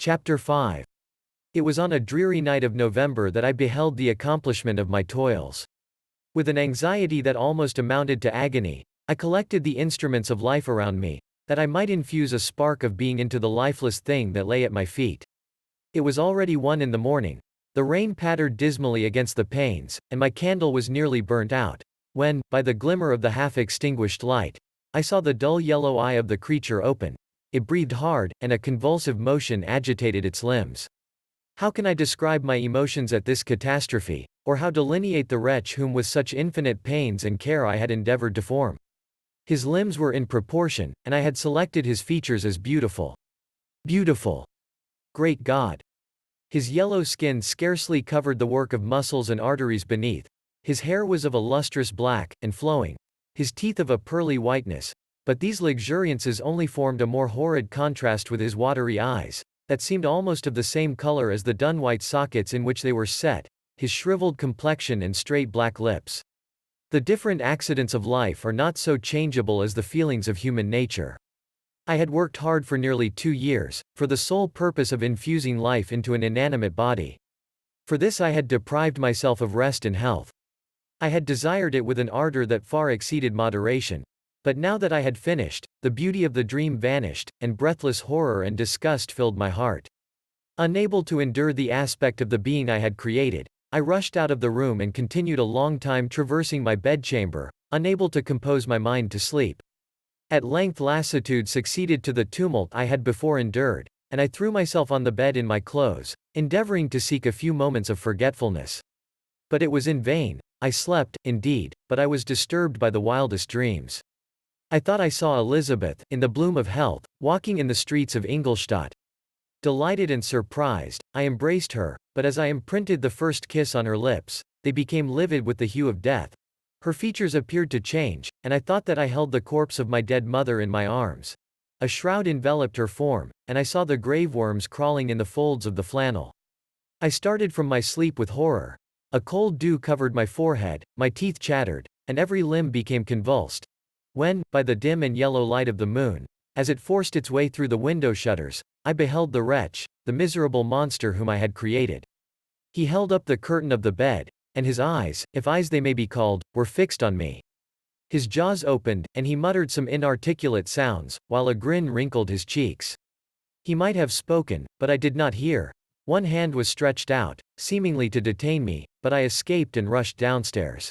Chapter 5. It was on a dreary night of November that I beheld the accomplishment of my toils. With an anxiety that almost amounted to agony, I collected the instruments of life around me, that I might infuse a spark of being into the lifeless thing that lay at my feet. It was already 1 in the morning. The rain pattered dismally against the panes, and my candle was nearly burnt out, when, by the glimmer of the half-extinguished light, I saw the dull yellow eye of the creature open. It breathed hard, and a convulsive motion agitated its limbs. How can I describe my emotions at this catastrophe, or how delineate the wretch whom with such infinite pains and care I had endeavored to form? His limbs were in proportion, and I had selected his features as beautiful. Beautiful! Great God! His yellow skin scarcely covered the work of muscles and arteries beneath. His hair was of a lustrous black, and flowing. His teeth of a pearly whiteness. But these luxuriances only formed a more horrid contrast with his watery eyes, that seemed almost of the same color as the dun-white sockets in which they were set, his shriveled complexion and straight black lips. The different accidents of life are not so changeable as the feelings of human nature. I had worked hard for nearly 2 years, for the sole purpose of infusing life into an inanimate body. For this I had deprived myself of rest and health. I had desired it with an ardor that far exceeded moderation. But now that I had finished, the beauty of the dream vanished, and breathless horror and disgust filled my heart. Unable to endure the aspect of the being I had created, I rushed out of the room and continued a long time traversing my bedchamber, unable to compose my mind to sleep. At length lassitude succeeded to the tumult I had before endured, and I threw myself on the bed in my clothes, endeavoring to seek a few moments of forgetfulness. But it was in vain. I slept, indeed, but I was disturbed by the wildest dreams. I thought I saw Elizabeth, in the bloom of health, walking in the streets of Ingolstadt. Delighted and surprised, I embraced her, but as I imprinted the first kiss on her lips, they became livid with the hue of death. Her features appeared to change, and I thought that I held the corpse of my dead mother in my arms. A shroud enveloped her form, and I saw the grave worms crawling in the folds of the flannel. I started from my sleep with horror. A cold dew covered my forehead, my teeth chattered, and every limb became convulsed. When, by the dim and yellow light of the moon, as it forced its way through the window shutters, I beheld the wretch, the miserable monster whom I had created. He held up the curtain of the bed, and his eyes, if eyes they may be called, were fixed on me. His jaws opened, and he muttered some inarticulate sounds, while a grin wrinkled his cheeks. He might have spoken, but I did not hear. One hand was stretched out, seemingly to detain me, but I escaped and rushed downstairs.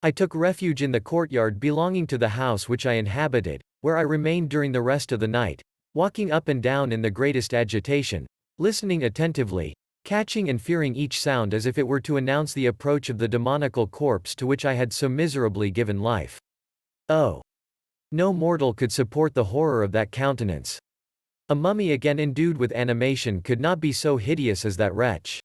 I took refuge in the courtyard belonging to the house which I inhabited, where I remained during the rest of the night, walking up and down in the greatest agitation, listening attentively, catching and fearing each sound as if it were to announce the approach of the demoniacal corpse to which I had so miserably given life. Oh! No mortal could support the horror of that countenance. A mummy again endued with animation could not be so hideous as that wretch.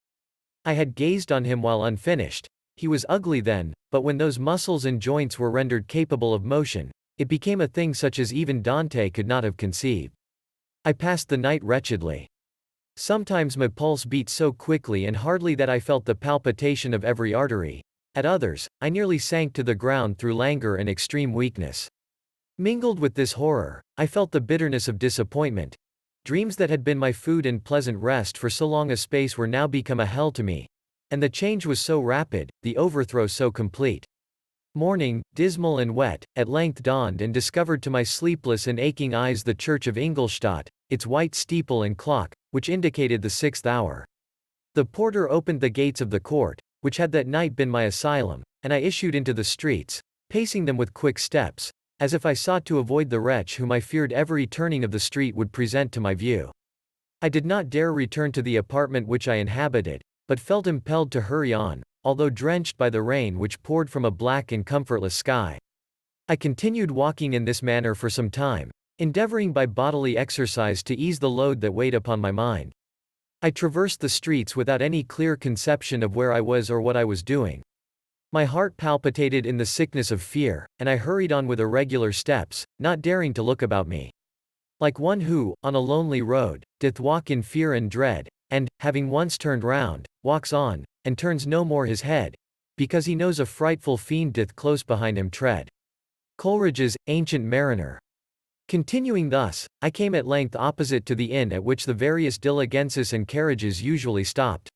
I had gazed on him while unfinished. He was ugly then, but when those muscles and joints were rendered capable of motion, it became a thing such as even Dante could not have conceived. I passed the night wretchedly. Sometimes my pulse beat so quickly and hardly that I felt the palpitation of every artery. At others, I nearly sank to the ground through languor and extreme weakness. Mingled with this horror, I felt the bitterness of disappointment. Dreams that had been my food and pleasant rest for so long a space were now become a hell to me. And the change was so rapid, the overthrow so complete. Morning, dismal and wet, at length dawned and discovered to my sleepless and aching eyes the church of Ingolstadt, its white steeple and clock, which indicated the 6th hour. The porter opened the gates of the court, which had that night been my asylum, and I issued into the streets, pacing them with quick steps, as if I sought to avoid the wretch whom I feared every turning of the street would present to my view. I did not dare return to the apartment which I inhabited, but felt impelled to hurry on, although drenched by the rain which poured from a black and comfortless sky. I continued walking in this manner for some time, endeavoring by bodily exercise to ease the load that weighed upon my mind. I traversed the streets without any clear conception of where I was or what I was doing. My heart palpitated in the sickness of fear, and I hurried on with irregular steps, not daring to look about me. Like one who, on a lonely road, doth walk in fear and dread, and, having once turned round, walks on, and turns no more his head, because he knows a frightful fiend doth close behind him tread. Coleridge's Ancient Mariner. Continuing thus, I came at length opposite to the inn at which the various diligences and carriages usually stopped.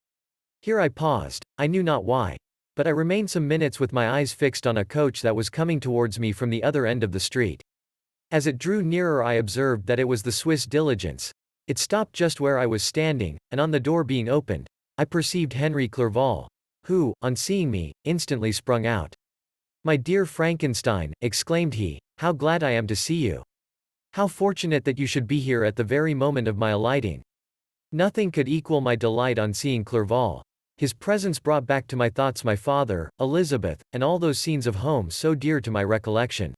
Here I paused, I knew not why, but I remained some minutes with my eyes fixed on a coach that was coming towards me from the other end of the street. As it drew nearer I observed that it was the Swiss diligence. It stopped just where I was standing, and on the door being opened, I perceived Henry Clerval, who, on seeing me, instantly sprung out. "My dear Frankenstein," exclaimed he, "how glad I am to see you! How fortunate that you should be here at the very moment of my alighting." Nothing could equal my delight on seeing Clerval. His presence brought back to my thoughts my father, Elizabeth, and all those scenes of home so dear to my recollection.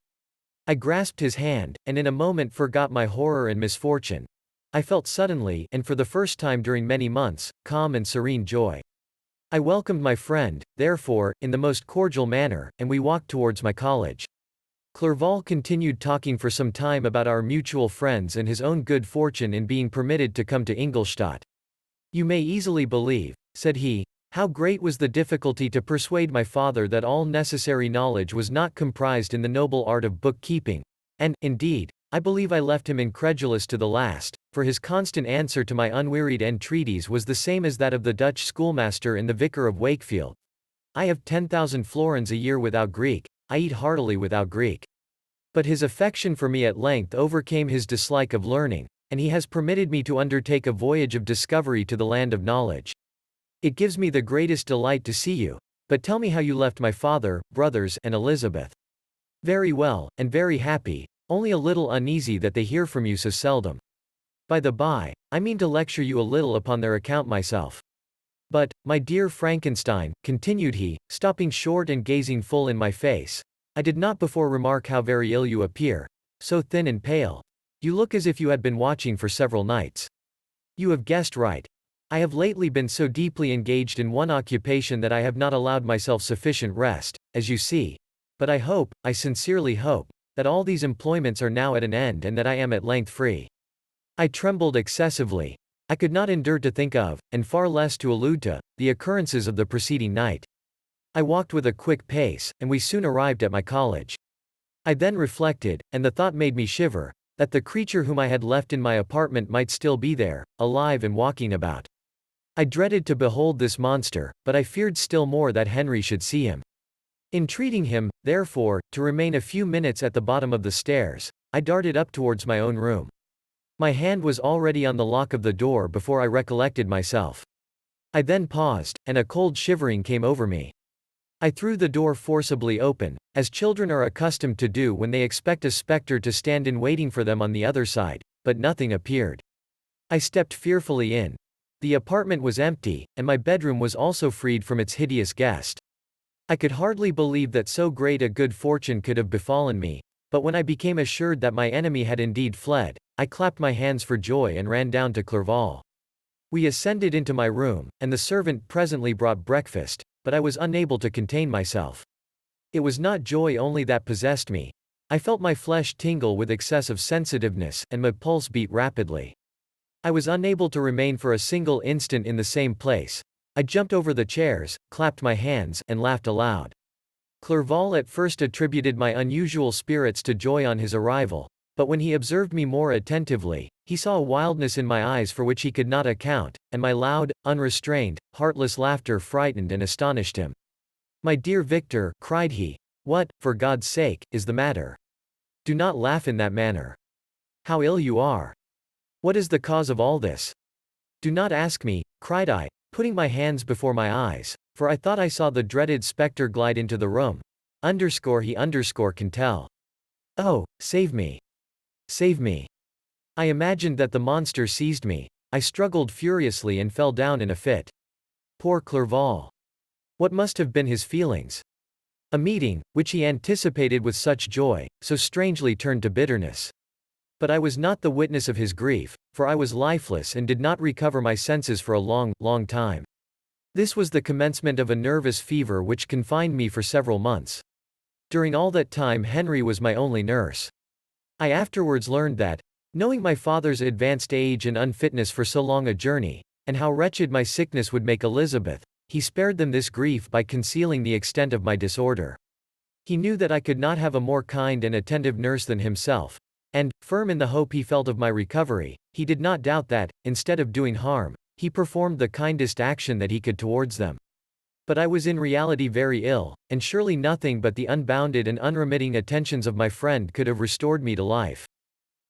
I grasped his hand, and in a moment forgot my horror and misfortune. I felt suddenly, and for the first time during many months, calm and serene joy. I welcomed my friend, therefore, in the most cordial manner, and we walked towards my college. Clerval continued talking for some time about our mutual friends and his own good fortune in being permitted to come to Ingolstadt. "You may easily believe," said he, "how great was the difficulty to persuade my father that all necessary knowledge was not comprised in the noble art of bookkeeping, and, indeed, I believe I left him incredulous to the last, for his constant answer to my unwearied entreaties was the same as that of the Dutch schoolmaster in the Vicar of Wakefield. 'I have 10,000 florins a year without Greek, I eat heartily without Greek.' But his affection for me at length overcame his dislike of learning, and he has permitted me to undertake a voyage of discovery to the land of knowledge. It gives me the greatest delight to see you, but tell me how you left my father, brothers, and Elizabeth." "Very well, and very happy, only a little uneasy that they hear from you so seldom. By the by, I mean to lecture you a little upon their account myself. But, my dear Frankenstein," continued he, stopping short and gazing full in my face, "I did not before remark how very ill you appear, so thin and pale. You look as if you had been watching for several nights." "You have guessed right. I have lately been so deeply engaged in one occupation that I have not allowed myself sufficient rest, as you see. But I hope, I sincerely hope, that all these employments are now at an end and that I am at length free." I trembled excessively. I could not endure to think of, and far less to allude to, the occurrences of the preceding night. I walked with a quick pace, and we soon arrived at my college. I then reflected, and the thought made me shiver, that the creature whom I had left in my apartment might still be there, alive and walking about. I dreaded to behold this monster, but I feared still more that Henry should see him. Entreating him, therefore, to remain a few minutes at the bottom of the stairs, I darted up towards my own room. My hand was already on the lock of the door before I recollected myself. I then paused, and a cold shivering came over me. I threw the door forcibly open, as children are accustomed to do when they expect a spectre to stand in waiting for them on the other side, but nothing appeared. I stepped fearfully in. The apartment was empty, and my bedroom was also freed from its hideous guest. I could hardly believe that so great a good fortune could have befallen me, but when I became assured that my enemy had indeed fled, I clapped my hands for joy and ran down to Clerval. We ascended into my room, and the servant presently brought breakfast, but I was unable to contain myself. It was not joy only that possessed me. I felt my flesh tingle with excessive sensitiveness, and my pulse beat rapidly. I was unable to remain for a single instant in the same place. I jumped over the chairs, clapped my hands, and laughed aloud. Clerval at first attributed my unusual spirits to joy on his arrival, but when he observed me more attentively, he saw a wildness in my eyes for which he could not account, and my loud, unrestrained, heartless laughter frightened and astonished him. "My dear Victor," cried he, "what, for God's sake, is the matter? Do not laugh in that manner. How ill you are! What is the cause of all this?" "Do not ask me," cried I, putting my hands before my eyes, for I thought I saw the dreaded spectre glide into the room. He can tell. "Oh, save me! Save me!" I imagined that the monster seized me. I struggled furiously and fell down in a fit. Poor Clerval! What must have been his feelings? A meeting, which he anticipated with such joy, so strangely turned to bitterness. But I was not the witness of his grief, for I was lifeless and did not recover my senses for a long, long time. This was the commencement of a nervous fever which confined me for several months. During all that time Henry was my only nurse. I afterwards learned that, knowing my father's advanced age and unfitness for so long a journey, and how wretched my sickness would make Elizabeth, he spared them this grief by concealing the extent of my disorder. He knew that I could not have a more kind and attentive nurse than himself, And, firm in the hope he felt of my recovery, he did not doubt that, instead of doing harm, he performed the kindest action that he could towards them. But I was in reality very ill, and surely nothing but the unbounded and unremitting attentions of my friend could have restored me to life.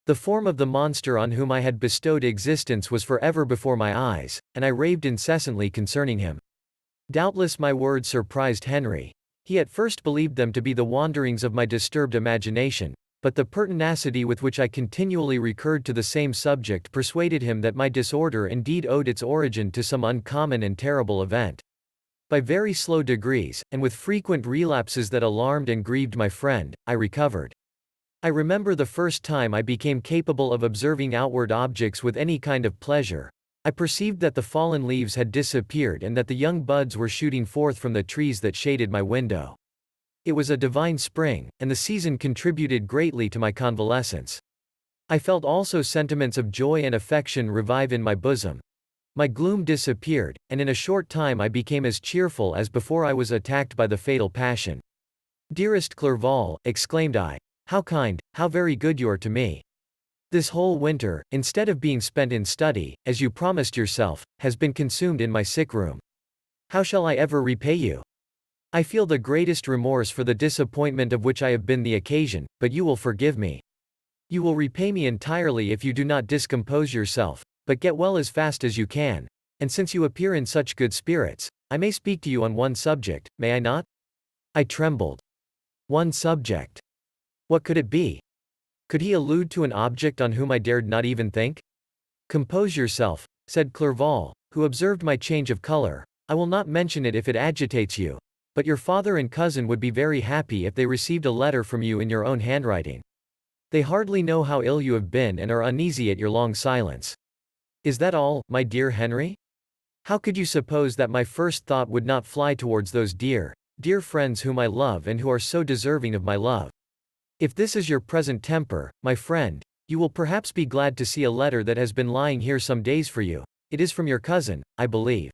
The form of the monster on whom I had bestowed existence was forever before my eyes, and I raved incessantly concerning him. Doubtless my words surprised Henry. He at first believed them to be the wanderings of my disturbed imagination, but the pertinacity with which I continually recurred to the same subject persuaded him that my disorder indeed owed its origin to some uncommon and terrible event. By very slow degrees, and with frequent relapses that alarmed and grieved my friend, I recovered. I remember the first time I became capable of observing outward objects with any kind of pleasure. I perceived that the fallen leaves had disappeared and that the young buds were shooting forth from the trees that shaded my window. It was a divine spring, and the season contributed greatly to my convalescence. I felt also sentiments of joy and affection revive in my bosom. My gloom disappeared, and in a short time I became as cheerful as before I was attacked by the fatal passion. "Dearest Clerval," exclaimed I, "how kind, how very good you are to me. This whole winter, instead of being spent in study, as you promised yourself, has been consumed in my sick room. How shall I ever repay you? I feel the greatest remorse for the disappointment of which I have been the occasion, but you will forgive me. You will repay me entirely if you do not discompose yourself, but get well as fast as you can, and since you appear in such good spirits, I may speak to you on one subject, may I not?" I trembled. One subject. What could it be? Could he allude to an object on whom I dared not even think? "Compose yourself," said Clerval, who observed my change of color. "I will not mention it if it agitates you. But your father and cousin would be very happy if they received a letter from you in your own handwriting. They hardly know how ill you have been and are uneasy at your long silence. Is that all, my dear Henry? How could you suppose that my first thought would not fly towards those dear, dear friends whom I love and who are so deserving of my love? If this is your present temper, my friend, you will perhaps be glad to see a letter that has been lying here some days for you. It is from your cousin, I believe.